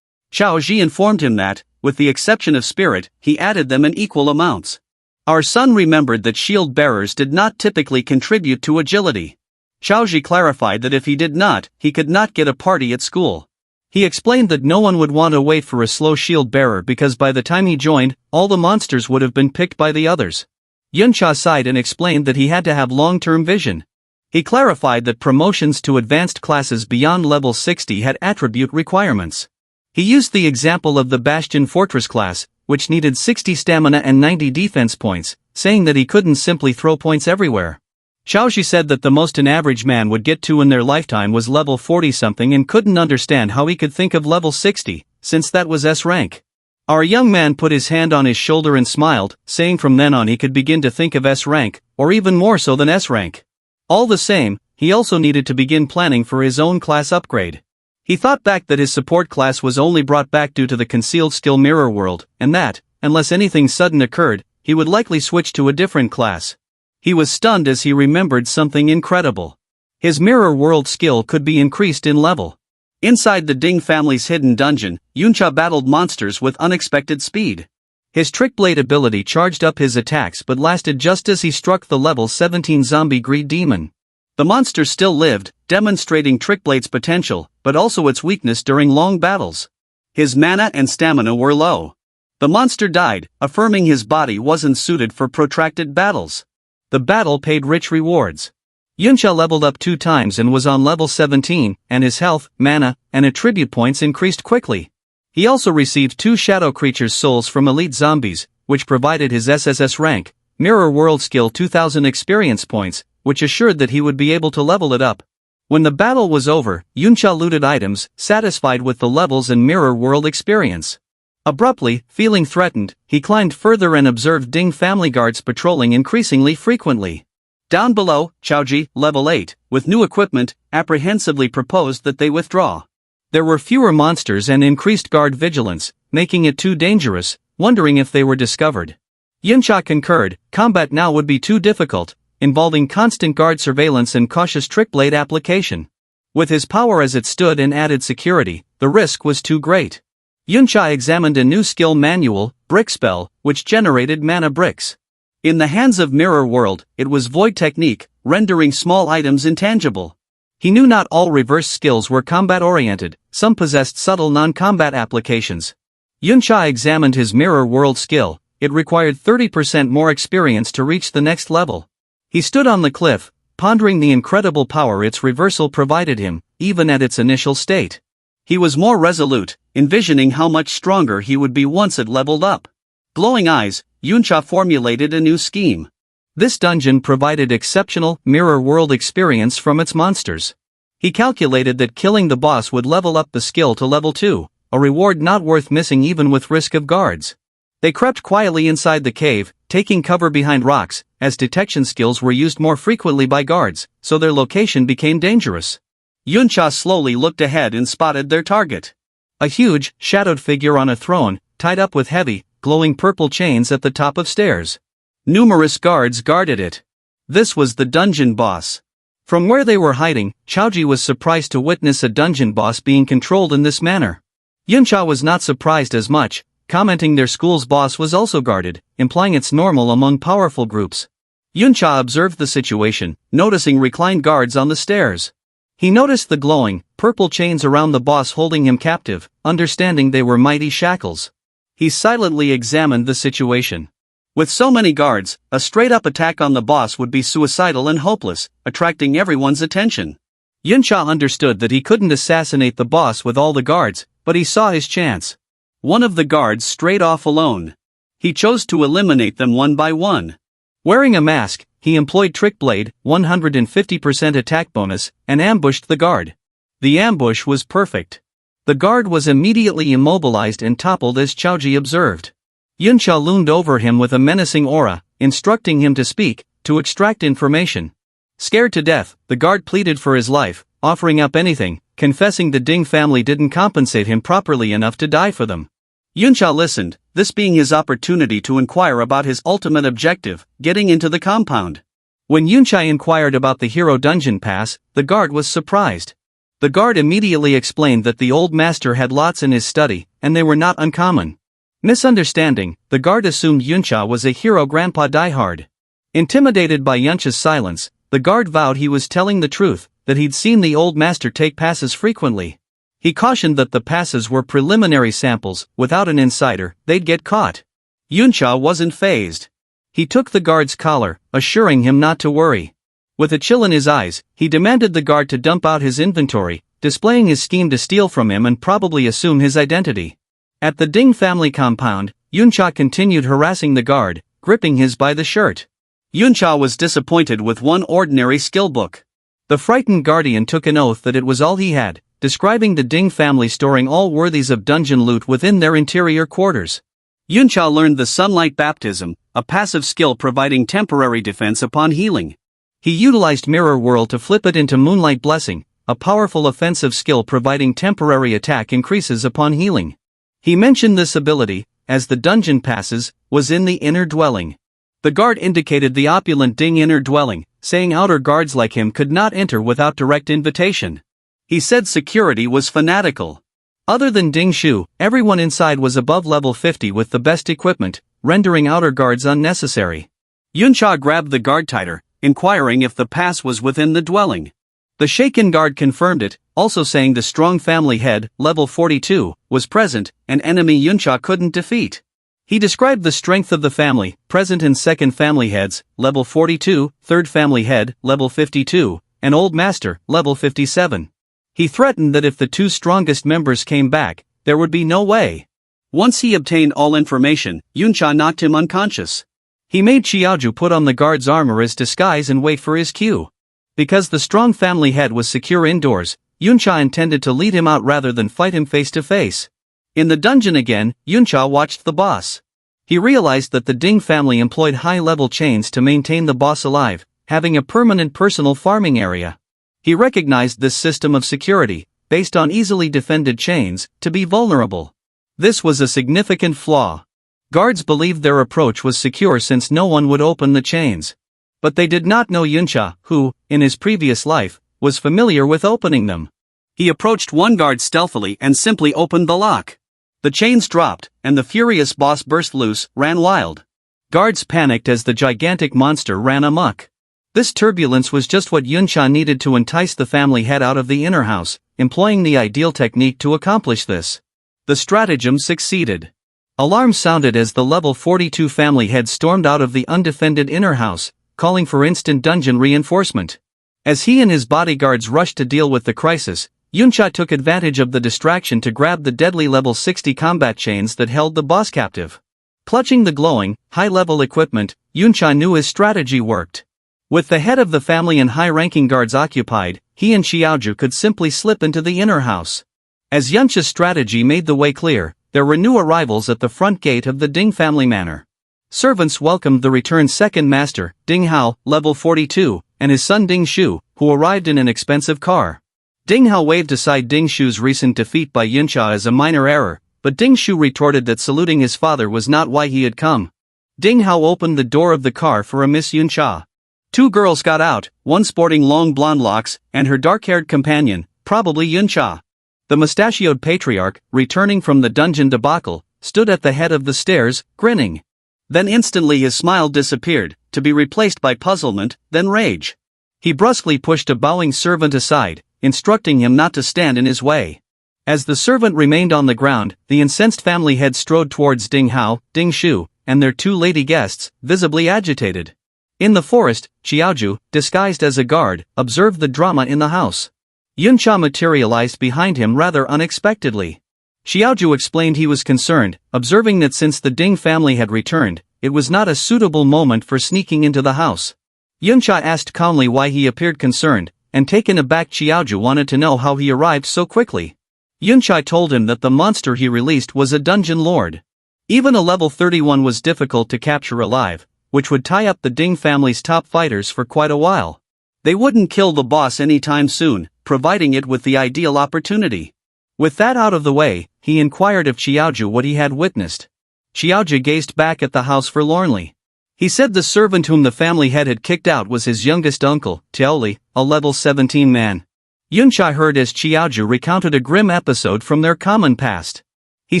Xiaoji informed him that, with the exception of spirit, he added them in equal amounts. Our son remembered that shield bearers did not typically contribute to agility. Xiaoji clarified that if he did not, he could not get a party at school. He explained that no one would want to wait for a slow shield bearer because by the time he joined, all the monsters would have been picked by the others. Yuncha sighed and explained that he had to have long-term vision. He clarified that promotions to advanced classes beyond level 60 had attribute requirements. He used the example of the Bastion Fortress class, which needed 60 stamina and 90 defense points, saying that he couldn't simply throw points everywhere. Xiaoji said that the most an average man would get to in their lifetime was level 40-something and couldn't understand how he could think of level 60, since that was S rank. Our young man put his hand on his shoulder and smiled, saying from then on he could begin to think of S rank, or even more so than S rank. All the same, he also needed to begin planning for his own class upgrade. He thought back that his support class was only brought back due to the concealed skill mirror world, and that, unless anything sudden occurred, he would likely switch to a different class. He was stunned as he remembered something incredible. His mirror world skill could be increased in level. Inside the Ding family's hidden dungeon, Yuncha battled monsters with unexpected speed. His Trick Blade ability charged up his attacks but lasted just as he struck the level 17 zombie greed demon. The monster still lived, demonstrating Trick Blade's potential, but also its weakness during long battles. His mana and stamina were low. The monster died, affirming his body wasn't suited for protracted battles. The battle paid rich rewards. Yuncha leveled up 2 times and was on level 17, and his health, mana, and attribute points increased quickly. He also received 2 shadow creatures' souls from elite zombies, which provided his SSS rank, Mirror World skill 2000 experience points, which assured that he would be able to level it up. When the battle was over, Yuncha looted items, satisfied with the levels and Mirror World experience. Abruptly, feeling threatened, he climbed further and observed Ding family guards patrolling increasingly frequently. Down below, Chaoji, level 8, with new equipment, apprehensively proposed that they withdraw. There were fewer monsters and increased guard vigilance, making it too dangerous, wondering if they were discovered. Yuncha concurred, combat now would be too difficult, involving constant guard surveillance and cautious trick blade application. With his power as it stood and added security, the risk was too great. Yuncha examined a new skill manual, Brick Spell, which generated mana bricks. In the hands of Mirror World, it was Void Technique, rendering small items intangible. He knew not all reverse skills were combat-oriented, some possessed subtle non-combat applications. Yuncha examined his Mirror World skill, it required 30% more experience to reach the next level. He stood on the cliff, pondering the incredible power its reversal provided him, even at its initial state. He was more resolute, envisioning how much stronger he would be once it leveled up. Glowing eyes, Yuncha formulated a new scheme. This dungeon provided exceptional Mirror World experience from its monsters. He calculated that killing the boss would level up the skill to level 2, a reward not worth missing even with risk of guards. They crept quietly inside the cave, taking cover behind rocks, as detection skills were used more frequently by guards, so their location became dangerous. Yuncha slowly looked ahead and spotted their target. A huge, shadowed figure on a throne, tied up with heavy, glowing purple chains at the top of stairs. Numerous guards guarded it. This was the dungeon boss. From where they were hiding, Chaoji was surprised to witness a dungeon boss being controlled in this manner. Yuncha was not surprised as much, commenting their school's boss was also guarded, implying it's normal among powerful groups. Yuncha observed the situation, noticing reclined guards on the stairs. He noticed the glowing, purple chains around the boss holding him captive, understanding they were mighty shackles. He silently examined the situation. With so many guards, a straight-up attack on the boss would be suicidal and hopeless, attracting everyone's attention. Yuncha understood that he couldn't assassinate the boss with all the guards, but he saw his chance. One of the guards strayed off alone. He chose to eliminate them one by one. Wearing a mask, he employed Trick Blade, 150% attack bonus, and ambushed the guard. The ambush was perfect. The guard was immediately immobilized and toppled as Chaoji observed. Yuncha loomed over him with a menacing aura, instructing him to speak, to extract information. Scared to death, the guard pleaded for his life, offering up anything, confessing the Ding family didn't compensate him properly enough to die for them. Yuncha listened, this being his opportunity to inquire about his ultimate objective, getting into the compound. When Yuncha inquired about the Hero Dungeon Pass, the guard was surprised. The guard immediately explained that the old master had lots in his study, and they were not uncommon. Misunderstanding, the guard assumed Yuncha was a Hero Grandpa diehard. Intimidated by Yuncha's silence, the guard vowed he was telling the truth, that he'd seen the old master take passes frequently. He cautioned that the passes were preliminary samples, without an insider, they'd get caught. Yuncha wasn't fazed. He took the guard's collar, assuring him not to worry. With a chill in his eyes, he demanded the guard to dump out his inventory, displaying his scheme to steal from him and probably assume his identity. At the Ding family compound, Yuncha continued harassing the guard, gripping his by the shirt. Yuncha was disappointed with one ordinary skill book. The frightened guardian took an oath that it was all he had, describing the Ding family storing all worthies of dungeon loot within their interior quarters. Yuncha learned the Sunlight Baptism, a passive skill providing temporary defense upon healing. He utilized Mirror World to flip it into Moonlight Blessing, a powerful offensive skill providing temporary attack increases upon healing. He mentioned this ability, as the dungeon passes, was in the inner dwelling. The guard indicated the opulent Ding inner dwelling, saying outer guards like him could not enter without direct invitation. He said security was fanatical. Other than Ding Shu, everyone inside was above level 50 with the best equipment, rendering outer guards unnecessary. Yuncha grabbed the guard tighter, inquiring if the pass was within the dwelling. The shaken guard confirmed it, also saying the strong family head, level 42, was present, an enemy Yuncha couldn't defeat. He described the strength of the family, present in second family heads, level 42, third family head, level 52, and old master, level 57. He threatened that if the two strongest members came back, there would be no way. Once he obtained all information, Yuncha knocked him unconscious. He made Xiaoju put on the guard's armor as disguise and wait for his cue. Because the strong family head was secure indoors, Yuncha intended to lead him out rather than fight him face to face. In the dungeon again, Yuncha watched the boss. He realized that the Ding family employed high-level chains to maintain the boss alive, having a permanent personal farming area. He recognized this system of security, based on easily defended chains, to be vulnerable. This was a significant flaw. Guards believed their approach was secure since no one would open the chains. But they did not know Yuncha, who, in his previous life, was familiar with opening them. He approached one guard stealthily and simply opened the lock. The chains dropped, and the furious boss burst loose, ran wild. Guards panicked as the gigantic monster ran amok. This turbulence was just what Yuncha needed to entice the family head out of the inner house, employing the ideal technique to accomplish this. The stratagem succeeded. Alarms sounded as the level 42 family head stormed out of the undefended inner house, calling for instant dungeon reinforcement. As he and his bodyguards rushed to deal with the crisis, Yuncha took advantage of the distraction to grab the deadly level 60 combat chains that held the boss captive. Clutching the glowing, high-level equipment, Yuncha knew his strategy worked. With the head of the family and high-ranking guards occupied, he and Xiaoju could simply slip into the inner house. As Yuncha's strategy made the way clear, there were new arrivals at the front gate of the Ding family manor. Servants welcomed the returned second master, Ding Hao, level 42, and his son Ding Shu, who arrived in an expensive car. Ding Hao waved aside Ding Shu's recent defeat by Yuncha as a minor error, but Ding Shu retorted that saluting his father was not why he had come. Ding Hao opened the door of the car for a Miss Yuncha. Two girls got out, one sporting long blonde locks, and her dark-haired companion, probably Yuncha. The mustachioed patriarch, returning from the dungeon debacle, stood at the head of the stairs, grinning. Then instantly his smile disappeared, to be replaced by puzzlement, then rage. He brusquely pushed a bowing servant aside, instructing him not to stand in his way. As the servant remained on the ground, the incensed family head strode towards Ding Hao, Ding Shu, and their two lady guests, visibly agitated. In the forest, Xiaoju, disguised as a guard, observed the drama in the house. Yuncha materialized behind him rather unexpectedly. Xiaoju explained he was concerned, observing that since the Ding family had returned, it was not a suitable moment for sneaking into the house. Yuncha asked calmly why he appeared concerned, and taken aback Xiaoju wanted to know how he arrived so quickly. Yuncha told him that the monster he released was a dungeon lord. Even a level 31 was difficult to capture alive, which would tie up the Ding family's top fighters for quite a while. They wouldn't kill the boss anytime soon, providing it with the ideal opportunity. With that out of the way, he inquired of Xiaoju what he had witnessed. Xiaoju gazed back at the house forlornly. He said the servant whom the family head had kicked out was his youngest uncle, Tiaoli, a level 17 man. Yuncha heard as Xiaoju recounted a grim episode from their common past. He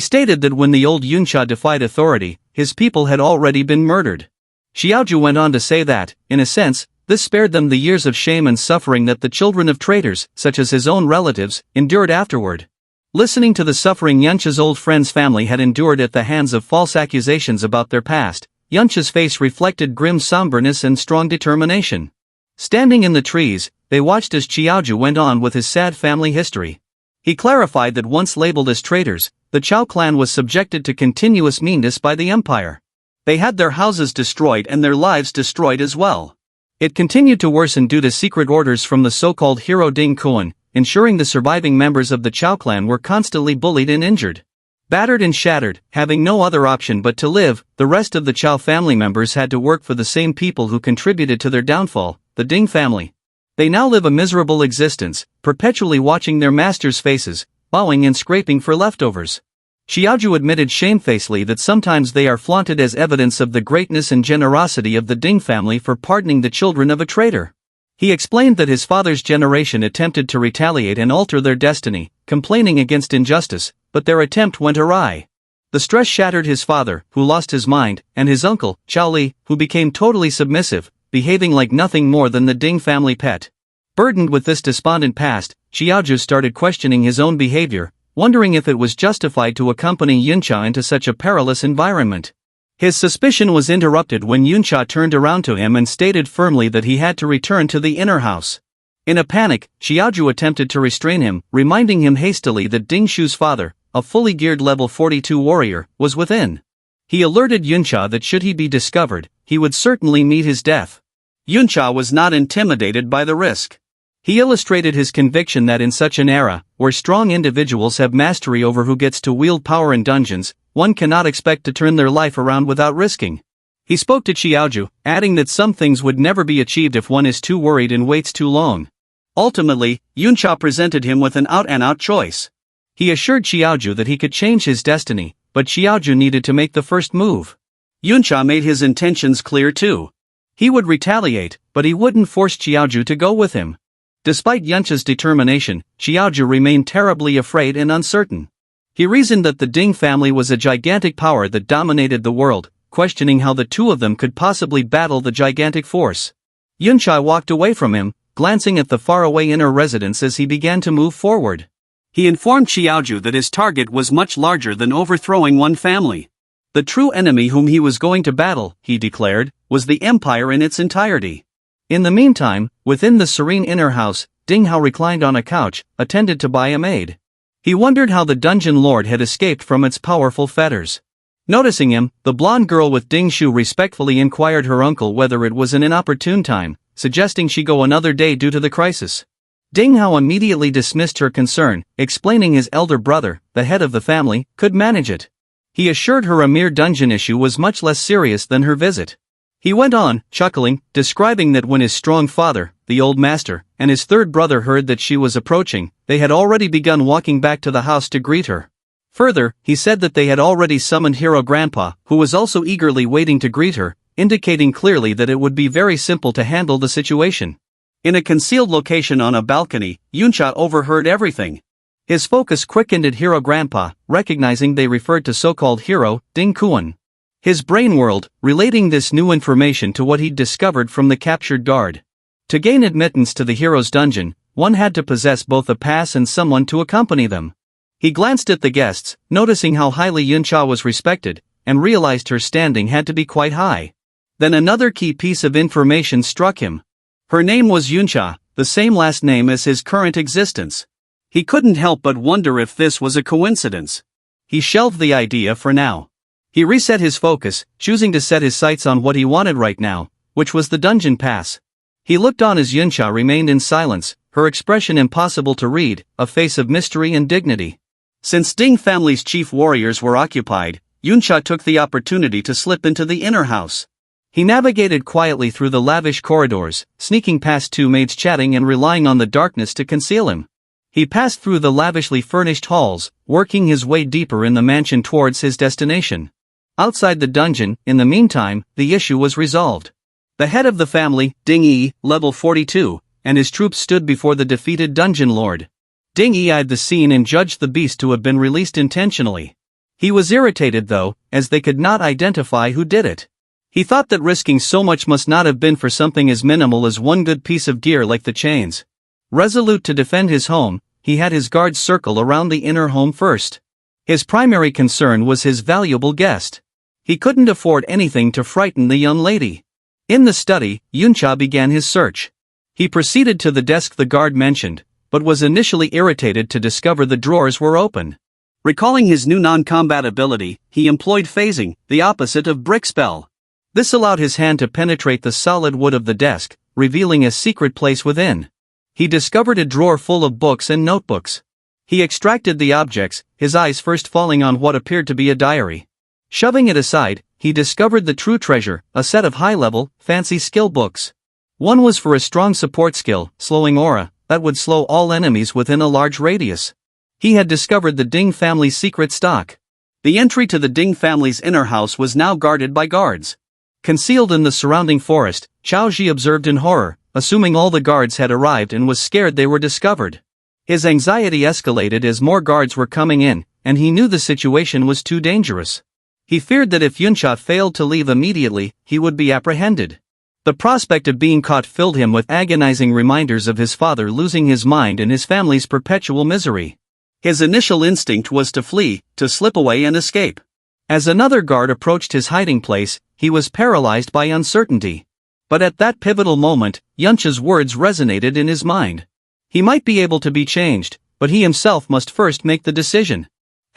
stated that when the old Yuncha defied authority, his people had already been murdered. Xiaoju went on to say that, in a sense, this spared them the years of shame and suffering that the children of traitors, such as his own relatives, endured afterward. Listening to the suffering Yuncha's old friend's family had endured at the hands of false accusations about their past, Yuncha's face reflected grim somberness and strong determination. Standing in the trees, they watched as Xiaoju went on with his sad family history. He clarified that once labeled as traitors, the Chao clan was subjected to continuous meanness by the empire. They had their houses destroyed and their lives destroyed as well. It continued to worsen due to secret orders from the so-called hero Ding Kuan, ensuring the surviving members of the Chao clan were constantly bullied and injured. Battered and shattered, having no other option but to live, the rest of the Chao family members had to work for the same people who contributed to their downfall, the Ding family. They now live a miserable existence, perpetually watching their masters' faces, bowing and scraping for leftovers. Xiaoju admitted shamefacedly that sometimes they are flaunted as evidence of the greatness and generosity of the Ding family for pardoning the children of a traitor. He explained that his father's generation attempted to retaliate and alter their destiny, complaining against injustice, but their attempt went awry. The stress shattered his father, who lost his mind, and his uncle, Chao Li, who became totally submissive, behaving like nothing more than the Ding family pet. Burdened with this despondent past, Xiaoju started questioning his own behavior, wondering if it was justified to accompany Yuncha into such a perilous environment. His suspicion was interrupted when Yuncha turned around to him and stated firmly that he had to return to the inner house. In a panic, Xiaoju attempted to restrain him, reminding him hastily that Ding Shu's father, a fully geared level 42 warrior, was within. He alerted Yuncha that should he be discovered, he would certainly meet his death. Yuncha was not intimidated by the risk. He illustrated his conviction that in such an era, where strong individuals have mastery over who gets to wield power in dungeons, one cannot expect to turn their life around without risking. He spoke to Xiaoju, adding that some things would never be achieved if one is too worried and waits too long. Ultimately, Yuncha presented him with an out-and-out choice. He assured Xiaoju that he could change his destiny, but Xiaoju needed to make the first move. Yuncha made his intentions clear too. He would retaliate, but he wouldn't force Xiaoju to go with him. Despite Yuncha's determination, Xiaoju remained terribly afraid and uncertain. He reasoned that the Ding family was a gigantic power that dominated the world, questioning how the two of them could possibly battle the gigantic force. Yuncha walked away from him, glancing at the faraway inner residence as he began to move forward. He informed Xiaoju that his target was much larger than overthrowing one family. The true enemy whom he was going to battle, he declared, was the empire in its entirety. In the meantime, within the serene inner house, Ding Hao reclined on a couch, attended to by a maid. He wondered how the dungeon lord had escaped from its powerful fetters. Noticing him, the blonde girl with Ding Shu respectfully inquired her uncle whether it was an inopportune time, suggesting she go another day due to the crisis. Ding Hao immediately dismissed her concern, explaining his elder brother, the head of the family, could manage it. He assured her a mere dungeon issue was much less serious than her visit. He went on, chuckling, describing that when his strong father, the old master, and his third brother heard that she was approaching, they had already begun walking back to the house to greet her. Further, he said that they had already summoned Hero Grandpa, who was also eagerly waiting to greet her, indicating clearly that it would be very simple to handle the situation. In a concealed location on a balcony, Yuncha overheard everything. His focus quickened at Hero Grandpa, recognizing they referred to so-called hero, Ding Kuan. His brain whirled, relating this new information to what he'd discovered from the captured guard. To gain admittance to the hero's dungeon, one had to possess both a pass and someone to accompany them. He glanced at the guests, noticing how highly Yuncha was respected, and realized her standing had to be quite high. Then another key piece of information struck him. Her name was Yuncha, the same last name as his current existence. He couldn't help but wonder if this was a coincidence. He shelved the idea for now. He reset his focus, choosing to set his sights on what he wanted right now, which was the dungeon pass. He looked on as Yuncha remained in silence, her expression impossible to read, a face of mystery and dignity. Since Ding family's chief warriors were occupied, Yuncha took the opportunity to slip into the inner house. He navigated quietly through the lavish corridors, sneaking past two maids chatting and relying on the darkness to conceal him. He passed through the lavishly furnished halls, working his way deeper in the mansion towards his destination. Outside the dungeon, in the meantime, the issue was resolved. The head of the family, Ding Yi, level 42, and his troops stood before the defeated dungeon lord. Ding Yi eyed the scene and judged the beast to have been released intentionally. He was irritated though, as they could not identify who did it. He thought that risking so much must not have been for something as minimal as one good piece of gear like the chains. Resolute to defend his home, he had his guards circle around the inner home first. His primary concern was his valuable guest. He couldn't afford anything to frighten the young lady. In the study, Yuncha began his search. He proceeded to the desk the guard mentioned, but was initially irritated to discover the drawers were open. Recalling his new non-combat ability, he employed phasing, the opposite of brick spell. This allowed his hand to penetrate the solid wood of the desk, revealing a secret place within. He discovered a drawer full of books and notebooks. He extracted the objects, his eyes first falling on what appeared to be a diary. Shoving it aside, he discovered the true treasure, a set of high-level, fancy skill books. One was for a strong support skill, slowing aura, that would slow all enemies within a large radius. He had discovered the Ding family's secret stock. The entry to the Ding family's inner house was now guarded by guards. Concealed in the surrounding forest, Chao Ji observed in horror, assuming all the guards had arrived and was scared they were discovered. His anxiety escalated as more guards were coming in, and he knew the situation was too dangerous. He feared that if Yuncha failed to leave immediately, he would be apprehended. The prospect of being caught filled him with agonizing reminders of his father losing his mind and his family's perpetual misery. His initial instinct was to flee, to slip away and escape. As another guard approached his hiding place, he was paralyzed by uncertainty. But at that pivotal moment, Yuncha's words resonated in his mind. He might be able to be changed, but he himself must first make the decision.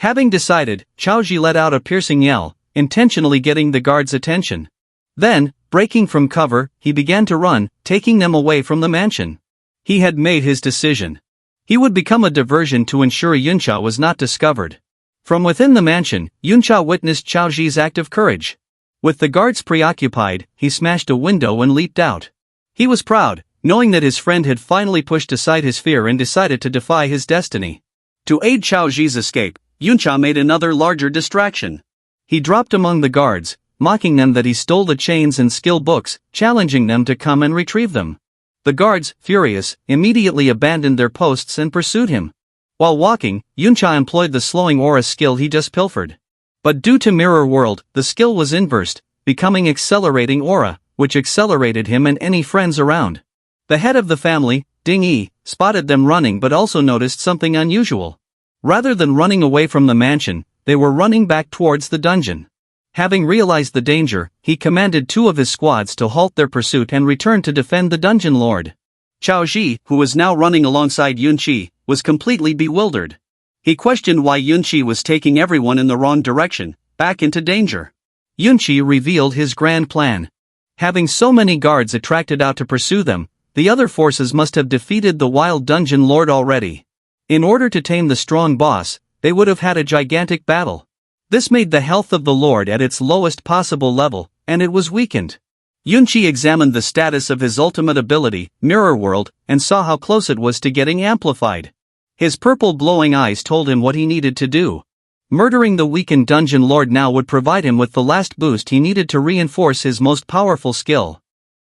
Having decided, Chaoji let out a piercing yell, intentionally getting the guards' attention. Then, breaking from cover, he began to run, taking them away from the mansion. He had made his decision. He would become a diversion to ensure Yuncha was not discovered. From within the mansion, Yuncha witnessed Chaoji's act of courage. With the guards preoccupied, he smashed a window and leaped out. He was proud, knowing that his friend had finally pushed aside his fear and decided to defy his destiny. To aid Chaoji's escape, Yuncha made another larger distraction. He dropped among the guards, mocking them that he stole the chains and skill books, challenging them to come and retrieve them. The guards, furious, immediately abandoned their posts and pursued him. While walking, Yuncha employed the slowing aura skill he just pilfered. But due to Mirror World, the skill was inversed, becoming accelerating aura, which accelerated him and any friends around. The head of the family, Ding Yi, spotted them running but also noticed something unusual. Rather than running away from the mansion, they were running back towards the dungeon. Having realized the danger, he commanded 2 of his squads to halt their pursuit and return to defend the dungeon lord. Chaoji, who was now running alongside Yunchi, was completely bewildered. He questioned why Yunchi was taking everyone in the wrong direction, back into danger. Yunchi revealed his grand plan. Having so many guards attracted out to pursue them, the other forces must have defeated the wild dungeon lord already. In order to tame the strong boss, they would have had a gigantic battle. This made the health of the lord at its lowest possible level, and it was weakened. Yunchi examined the status of his ultimate ability, Mirror World, and saw how close it was to getting amplified. His purple glowing eyes told him what he needed to do. Murdering the weakened dungeon lord now would provide him with the last boost he needed to reinforce his most powerful skill.